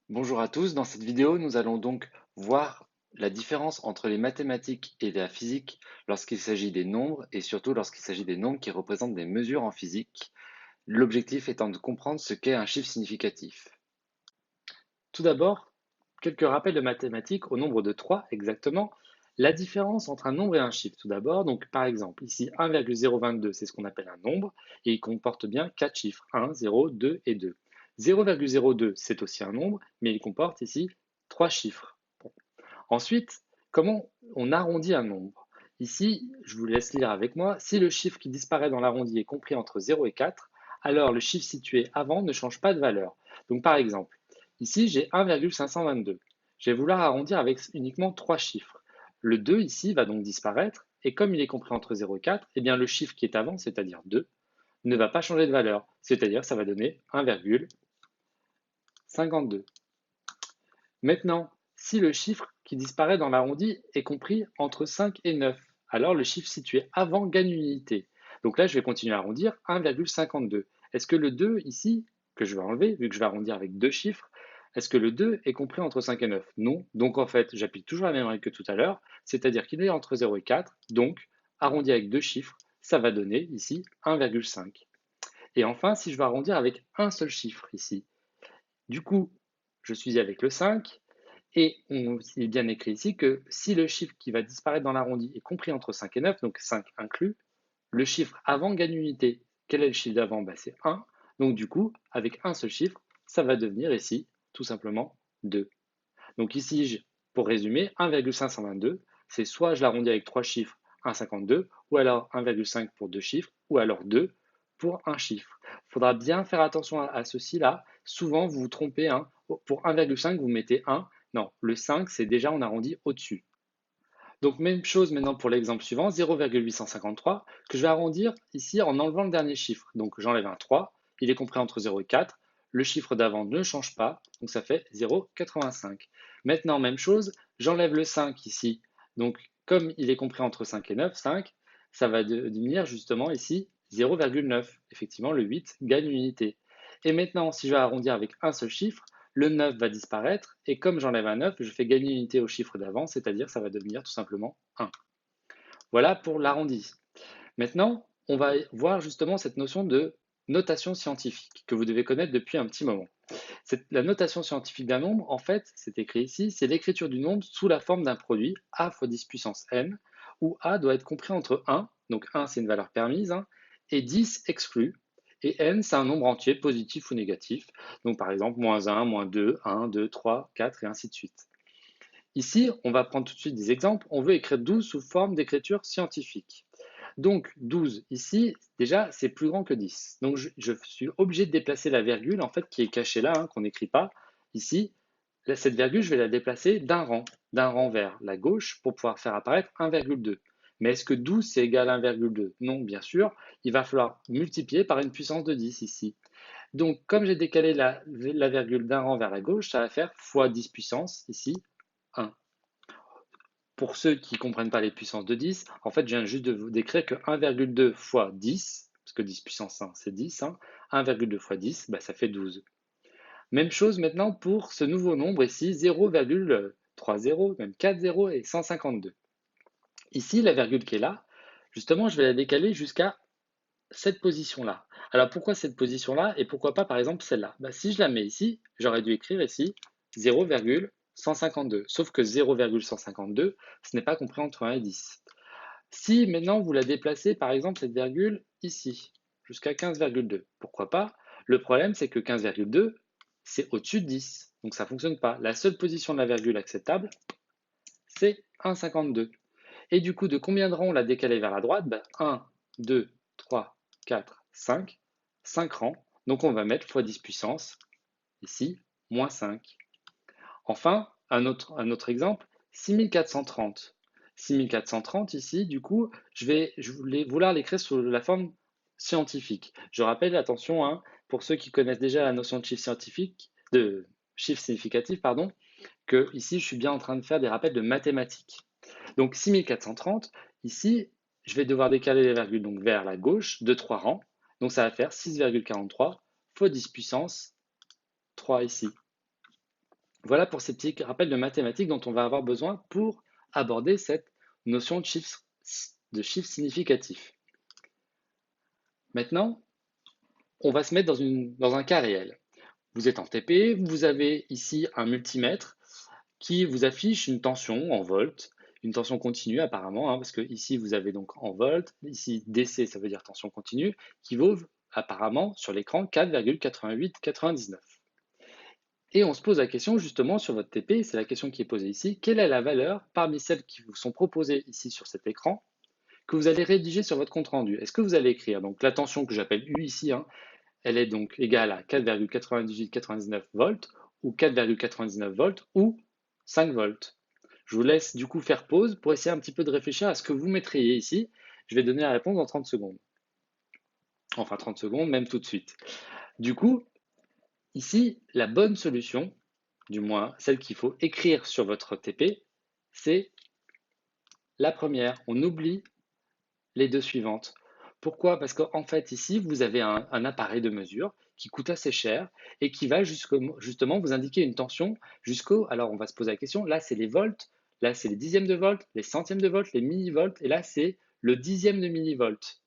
Bonjour à tous, dans cette vidéo, nous allons donc voir la différence entre les mathématiques et la physique lorsqu'il s'agit des nombres et surtout lorsqu'il s'agit des nombres qui représentent des mesures en physique, l'objectif étant de comprendre ce qu'est un chiffre significatif. Tout d'abord, quelques rappels de mathématiques au nombre de 3 exactement. La différence entre un nombre et un chiffre, tout d'abord, donc par exemple, ici 1,022, c'est ce qu'on appelle un nombre, et il comporte bien 4 chiffres, 1, 0, 2 et 2. 0,02, c'est aussi un nombre, mais il comporte ici 3 chiffres. Bon. Ensuite, comment on arrondit un nombre? Ici, je vous laisse lire avec moi, si le chiffre qui disparaît dans l'arrondi est compris entre 0 et 4, alors le chiffre situé avant ne change pas de valeur. Donc par exemple, ici j'ai 1,522. Je vais vouloir arrondir avec uniquement 3 chiffres. Le 2 ici va donc disparaître, et comme il est compris entre 0 et 4, eh bien le chiffre qui est avant, c'est-à-dire 2, ne va pas changer de valeur, c'est-à-dire ça va donner 1,52. Maintenant, si le chiffre qui disparaît dans l'arrondi est compris entre 5 et 9, alors le chiffre situé avant gagne une unité. Donc là, je vais continuer à arrondir 1,52. Est-ce que le 2 ici, que je vais enlever, vu que je vais arrondir avec deux chiffres, est-ce que le 2 est compris entre 5 et 9? Non. Donc en fait, j'applique toujours la même règle que tout à l'heure, c'est-à-dire qu'il est entre 0 et 4, donc arrondi avec deux chiffres, ça va donner ici 1,5. Et enfin, si je veux arrondir avec un seul chiffre ici, du coup, je suis avec le 5, et il est bien écrit ici que si le chiffre qui va disparaître dans l'arrondi est compris entre 5 et 9, donc 5 inclus, le chiffre avant gagne une unité. Quel est le chiffre d'avant? C'est 1. Donc du coup, avec un seul chiffre, ça va devenir ici tout simplement 2. Donc ici, pour résumer, 1,522, c'est soit je l'arrondis avec trois chiffres, 1,52, ou alors 1,5 pour deux chiffres, ou alors 2 pour un chiffre. Il faudra bien faire attention à ceci-là. Souvent, vous vous trompez. Hein. Pour 1,5, vous mettez 1. Non, le 5, c'est déjà on arrondit au-dessus. Donc même chose maintenant pour l'exemple suivant, 0,853, que je vais arrondir ici en enlevant le dernier chiffre. Donc j'enlève un 3, il est compris entre 0 et 4, le chiffre d'avant ne change pas, donc ça fait 0,85. Maintenant, même chose, j'enlève le 5 ici. Donc comme il est compris entre 5 et 9, 5, ça va devenir justement ici 0,9. Effectivement, le 8 gagne une unité. Et maintenant, si je vais arrondir avec un seul chiffre, le 9 va disparaître, et comme j'enlève un 9, je fais gagner une unité au chiffre d'avant, c'est-à-dire ça va devenir tout simplement 1. Voilà pour l'arrondi. Maintenant, on va voir justement cette notion de notation scientifique que vous devez connaître depuis un petit moment. La notation scientifique d'un nombre, en fait, c'est écrit ici, c'est l'écriture du nombre sous la forme d'un produit, a fois 10 puissance n, où a doit être compris entre 1, donc 1 c'est une valeur permise, hein, et 10 exclu, et n c'est un nombre entier, positif ou négatif, donc par exemple moins 1, moins 2, 1, 2, 3, 4 et ainsi de suite. Ici, on va prendre tout de suite des exemples, on veut écrire 12 sous forme d'écriture scientifique. Donc 12 ici, déjà, c'est plus grand que 10. Donc je suis obligé de déplacer la virgule, en fait, qui est cachée là, hein, qu'on n'écrit pas. Ici, là, cette virgule, je vais la déplacer d'un rang vers la gauche pour pouvoir faire apparaître 1,2. Mais est-ce que 12 c'est égal à 1,2? Non, bien sûr, il va falloir multiplier par une puissance de 10 ici. Donc, comme j'ai décalé la virgule d'un rang vers la gauche, ça va faire fois 10 puissance, ici, 1. Pour ceux qui ne comprennent pas les puissances de 10, en fait, je viens juste de vous décrire que 1,2 fois 10, parce que 10 puissance 1, c'est 10, hein, 1,2 fois 10, bah, ça fait 12. Même chose maintenant pour ce nouveau nombre ici, 0,30, même 40 et 152. Ici, la virgule qui est là, justement, je vais la décaler jusqu'à cette position-là. Alors pourquoi cette position-là et pourquoi pas par exemple celle-là? Bah, si je la mets ici, j'aurais dû écrire ici 0,152. Sauf que 0,152, ce n'est pas compris entre 1 et 10. Si maintenant vous la déplacez par exemple cette virgule ici, jusqu'à 15,2, pourquoi pas? Le problème c'est que 15,2, c'est au-dessus de 10. Donc ça ne fonctionne pas. La seule position de la virgule acceptable, c'est 1,52. Et du coup, de combien de rangs on l'a décalé vers la droite? 1, 2, 3, 4, 5. 5 rangs. Donc on va mettre fois 10 puissance, ici, moins 5. Enfin, un autre exemple, 6430. 6430 ici, du coup, je voulais vouloir l'écrire sous la forme scientifique. Je rappelle, attention, hein, pour ceux qui connaissent déjà la notion de chiffre scientifique, de chiffre significatif, pardon, que ici, je suis bien en train de faire des rappels de mathématiques. Donc 6430, ici, je vais devoir décaler les virgules donc, vers la gauche de 3 rangs. Donc ça va faire 6,43 fois 10 puissance 3 ici. Voilà pour ces petits rappels de mathématiques dont on va avoir besoin pour aborder cette notion de chiffre significatif. Maintenant, on va se mettre dans un cas réel. Vous êtes en TP, vous avez ici un multimètre qui vous affiche une tension en volts, une tension continue apparemment, parce que ici vous avez donc en volts, ici DC ça veut dire tension continue, qui vaut apparemment sur l'écran 4,8899. Et on se pose la question justement sur votre TP, c'est la question qui est posée ici, quelle est la valeur parmi celles qui vous sont proposées ici sur cet écran que vous allez rédiger sur votre compte rendu? Est-ce que vous allez écrire donc la tension que j'appelle U ici, elle est donc égale à 4,9899 volts ou 4,99 volts ou 5 volts. Je vous laisse du coup faire pause pour essayer un petit peu de réfléchir à ce que vous mettriez ici. Je vais donner la réponse dans 30 secondes. Enfin 30 secondes, même tout de suite. Du coup, ici, la bonne solution, du moins celle qu'il faut écrire sur votre TP, c'est la première. On oublie les deux suivantes. Pourquoi? Parce qu'en fait, ici, vous avez un appareil de mesure qui coûte assez cher et qui va justement vous indiquer une tension jusqu'au. Alors, on va se poser la question, là, c'est les volts, là, c'est les dixièmes de volts, les centièmes de volts, les millivolts, et là, c'est le dixième de millivolt.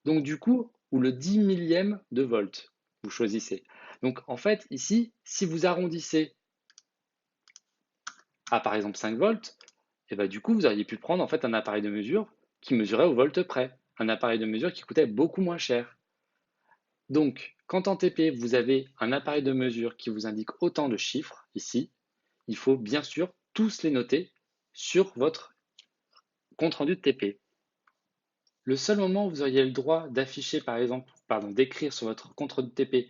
Donc, du coup, ou le 10 millième de volt, vous choisissez. Donc, en fait, ici, si vous arrondissez à, par exemple, 5 volts, et ben, du coup, vous auriez pu prendre en fait un appareil de mesure qui mesurait au volt près, un appareil de mesure qui coûtait beaucoup moins cher. Donc, quand en TP, vous avez un appareil de mesure qui vous indique autant de chiffres, ici, il faut bien sûr tous les noter sur votre compte rendu de TP. Le seul moment où vous auriez le droit d'afficher, par exemple, d'écrire sur votre compte rendu de TP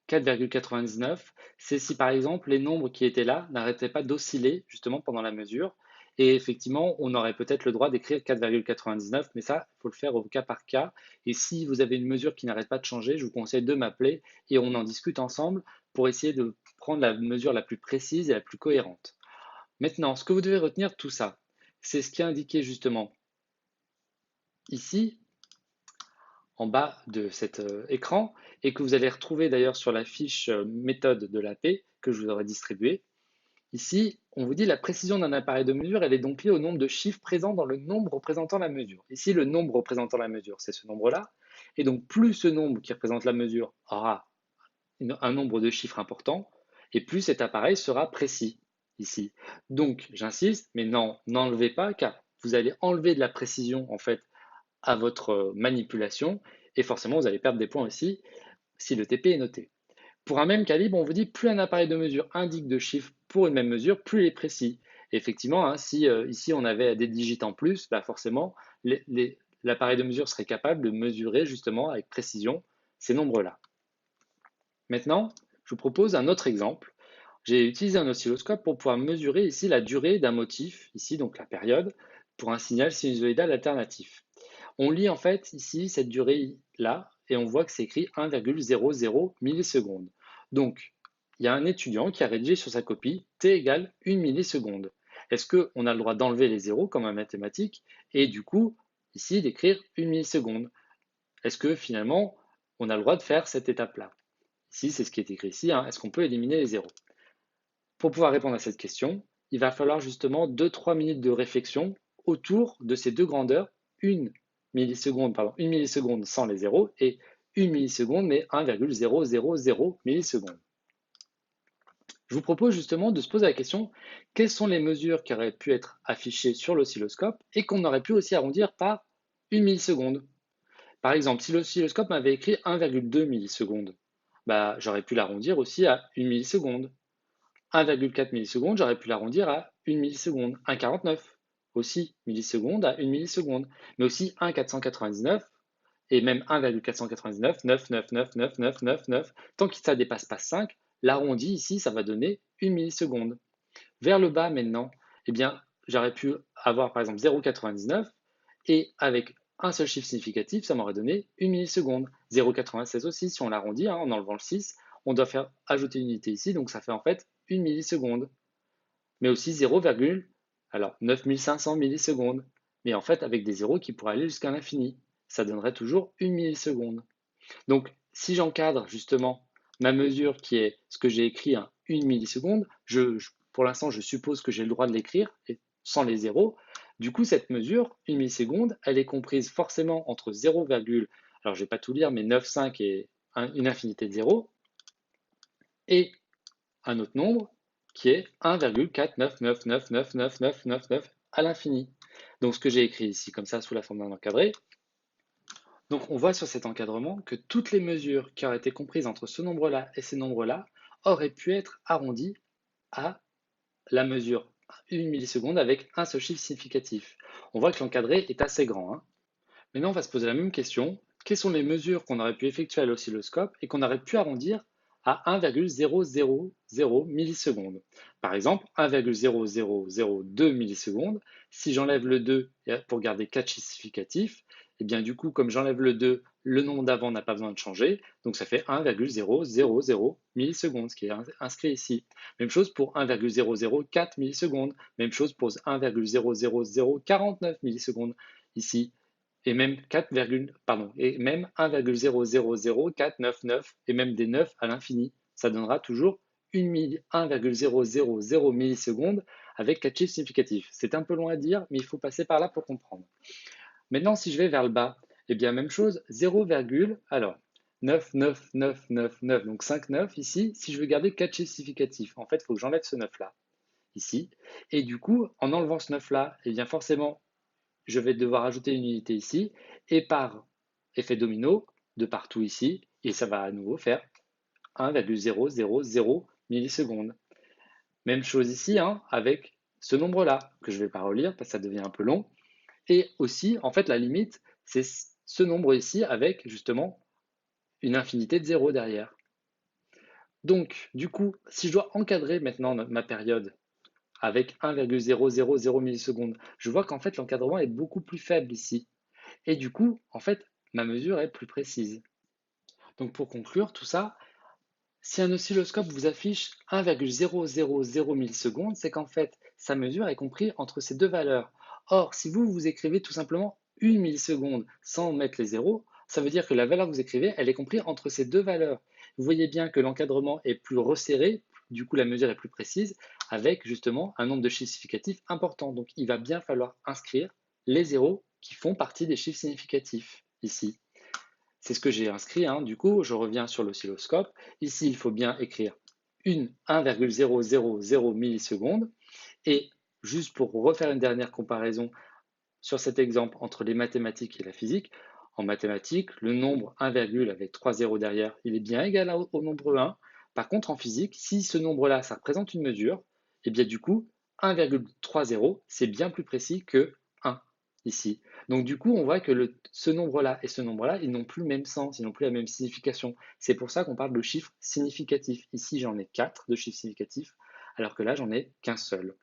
4,99, c'est si par exemple les nombres qui étaient là n'arrêtaient pas d'osciller justement pendant la mesure. Et effectivement, on aurait peut-être le droit d'écrire 4,99, mais ça, il faut le faire au cas par cas. Et si vous avez une mesure qui n'arrête pas de changer, je vous conseille de m'appeler et on en discute ensemble pour essayer de prendre la mesure la plus précise et la plus cohérente. Maintenant, ce que vous devez retenir de tout ça, c'est ce qui est indiqué justement ici en bas de cet écran et que vous allez retrouver d'ailleurs sur la fiche méthode de l'AP que je vous aurai distribuée. Ici, on vous dit la précision d'un appareil de mesure, elle est donc liée au nombre de chiffres présents dans le nombre représentant la mesure. Ici, le nombre représentant la mesure, c'est ce nombre-là. Et donc, plus ce nombre qui représente la mesure aura un nombre de chiffres important, et plus cet appareil sera précis ici. Donc, j'insiste, mais non, n'enlevez pas, car vous allez enlever de la précision en fait à votre manipulation, et forcément vous allez perdre des points aussi si le TP est noté. Pour un même calibre, on vous dit plus un appareil de mesure indique de chiffres pour une même mesure, plus il est précis. Et effectivement, si ici on avait des digits en plus, bah forcément l'appareil de mesure serait capable de mesurer justement avec précision ces nombres-là. Maintenant, je vous propose un autre exemple. J'ai utilisé un oscilloscope pour pouvoir mesurer ici la durée d'un motif, ici donc la période, pour un signal sinusoïdal alternatif. On lit en fait ici cette durée-là et on voit que c'est écrit 1,00 millisecondes. Donc, il y a un étudiant qui a rédigé sur sa copie t égale 1 milliseconde. Est-ce qu'on a le droit d'enlever les zéros comme en mathématiques et du coup, ici, d'écrire 1 milliseconde? Est-ce que finalement, on a le droit de faire cette étape-là? Ici, c'est ce qui est écrit ici, est-ce qu'on peut éliminer les zéros? Pour pouvoir répondre à cette question, il va falloir justement 2-3 minutes de réflexion autour de ces deux grandeurs, 1 milliseconde sans les zéros et 1 milliseconde mais 1,000 millisecondes. Je vous propose justement de se poser la question, quelles sont les mesures qui auraient pu être affichées sur l'oscilloscope et qu'on aurait pu aussi arrondir par 1 milliseconde? Par exemple, si l'oscilloscope m'avait écrit 1,2 millisecondes, bah, j'aurais pu l'arrondir aussi à 1 milliseconde. 1,4 millisecondes, j'aurais pu l'arrondir à 1 milliseconde. 1,49 aussi millisecondes à 1 milliseconde. Mais aussi 1,499 et même 1,499, 9, 9, 9, 9, 9, 9, 9. Tant que ça ne dépasse pas 5, l'arrondi ici, ça va donner 1 milliseconde. Vers le bas maintenant, eh bien, j'aurais pu avoir par exemple 0,99 et avec un seul chiffre significatif, ça m'aurait donné 1 milliseconde. 0,96 aussi, si on l'arrondit, en enlevant le 6, on doit faire ajouter une unité ici, donc ça fait en fait 1 milliseconde. Mais aussi 0, alors 9500 millisecondes. Mais en fait, avec des zéros qui pourraient aller jusqu'à l'infini. Ça donnerait toujours 1 milliseconde. Donc, si j'encadre justement ma mesure qui est ce que j'ai écrit, 1 milliseconde, pour l'instant, je suppose que j'ai le droit de l'écrire sans les zéros. Du coup, cette mesure, 1 milliseconde, elle est comprise forcément entre 0, alors je ne vais pas tout lire, mais 9,5 et une infinité de 0, et un autre nombre qui est 1,499999999 à l'infini. Donc ce que j'ai écrit ici, comme ça, sous la forme d'un encadré. Donc on voit sur cet encadrement que toutes les mesures qui auraient été comprises entre ce nombre-là et ces nombres-là auraient pu être arrondies à la mesure 1 milliseconde avec un seul chiffre significatif. On voit que l'encadré est assez grand, hein. Maintenant, on va se poser la même question. Quelles sont les mesures qu'on aurait pu effectuer à l'oscilloscope et qu'on aurait pu arrondir à 1,000 millisecondes? Par exemple, 1,0002 millisecondes. Si j'enlève le 2 pour garder 4 chiffres significatifs, et bien du coup, comme j'enlève le 2, le nombre d'avant n'a pas besoin de changer, donc ça fait 1,000 millisecondes, ce qui est inscrit ici. Même chose pour 1,004 millisecondes, même chose pour 1,00049 millisecondes ici, et même 4, et même 1,0000499 et même des 9 à l'infini. Ça donnera toujours 1,000 millisecondes avec 4 chiffres significatifs. C'est un peu long à dire, mais il faut passer par là pour comprendre. Maintenant, si je vais vers le bas, eh bien, même chose, 0, alors 9, 9, 9, 9, 9, donc 5, 9 ici. Si je veux garder 4 chiffres significatifs, en fait, il faut que j'enlève ce 9-là, ici. Et du coup, en enlevant ce 9-là, eh bien, forcément, je vais devoir ajouter une unité ici, et par effet domino, de partout ici, et ça va à nouveau faire 1,000 millisecondes. Même chose ici, hein, avec ce nombre-là, que je ne vais pas relire parce que ça devient un peu long. Et aussi, en fait, la limite, c'est ce nombre ici avec justement une infinité de 0 derrière. Donc, du coup, si je dois encadrer maintenant ma période avec 1,000 millisecondes, je vois qu'en fait l'encadrement est beaucoup plus faible ici. Et du coup, en fait, ma mesure est plus précise. Donc pour conclure tout ça, si un oscilloscope vous affiche 1,000 millisecondes, c'est qu'en fait, sa mesure est comprise entre ces deux valeurs. Or, si vous écrivez tout simplement 1 milliseconde sans mettre les zéros, ça veut dire que la valeur que vous écrivez, elle est comprise entre ces deux valeurs. Vous voyez bien que l'encadrement est plus resserré, du coup la mesure est plus précise, avec justement un nombre de chiffres significatifs important. Donc il va bien falloir inscrire les zéros qui font partie des chiffres significatifs ici. C'est ce que j'ai inscrit, hein. Du coup, je reviens sur l'oscilloscope. Ici, il faut bien écrire 1,000 millisecondes. Et juste pour refaire une dernière comparaison sur cet exemple entre les mathématiques et la physique, en mathématiques, le nombre 1, avec 3 zéros derrière, il est bien égal au nombre 1. Par contre, en physique, si ce nombre-là, ça représente une mesure, et bien du coup, 1,30, c'est bien plus précis que 1 ici. Donc du coup, on voit que ce nombre-là et ce nombre-là, ils n'ont plus le même sens, ils n'ont plus la même signification. C'est pour ça qu'on parle de chiffres significatifs. Ici, j'en ai 4 de chiffres significatifs, alors que là, j'en ai qu'un seul.